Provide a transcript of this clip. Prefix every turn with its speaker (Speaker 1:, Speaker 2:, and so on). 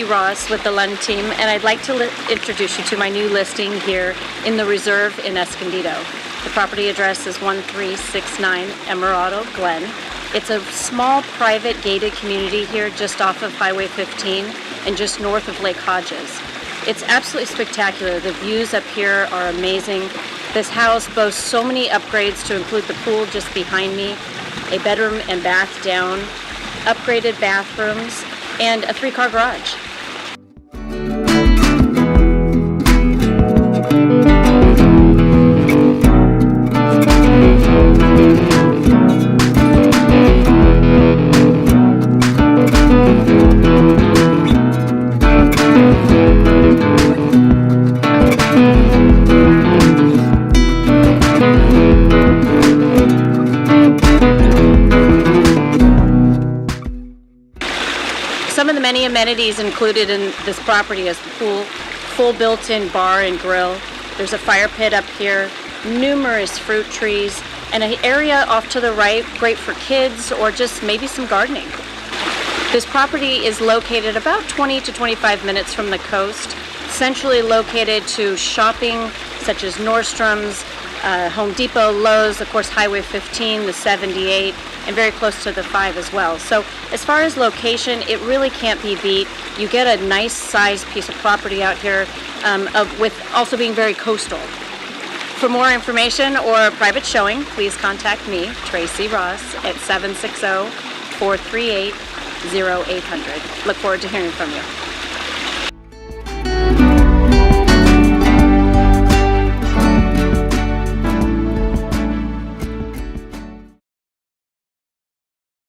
Speaker 1: Ross with the LundTeam, and I'd like to introduce you to my new listing here in the Reserve in Escondido. The property address is 1369 Emeraude Gln. It's a small private gated community here just off of Highway 15 and just north of Lake Hodges. It's absolutely spectacular. The views up here are amazing. This house boasts so many upgrades to include the pool just behind me, a bedroom and bath down, upgraded bathrooms, and a 3-car garage. Some of the many amenities included in this property is the pool, full built-in bar and grill. There's a fire pit up here, numerous fruit trees, and an area off to the right, great for kids or just maybe some gardening. This property is located about 20 to 25 minutes from the coast, centrally located to shopping such as Nordstrom's, Home Depot, Lowe's, of course Highway 15, the 78, and very close to the 5 as well. So as far as location, it really can't be beat. You get a nice sized piece of property out here with also being very coastal. For more information or a private showing, please contact me, Tracey Ross, at 760-438-0800. Look forward to hearing from you.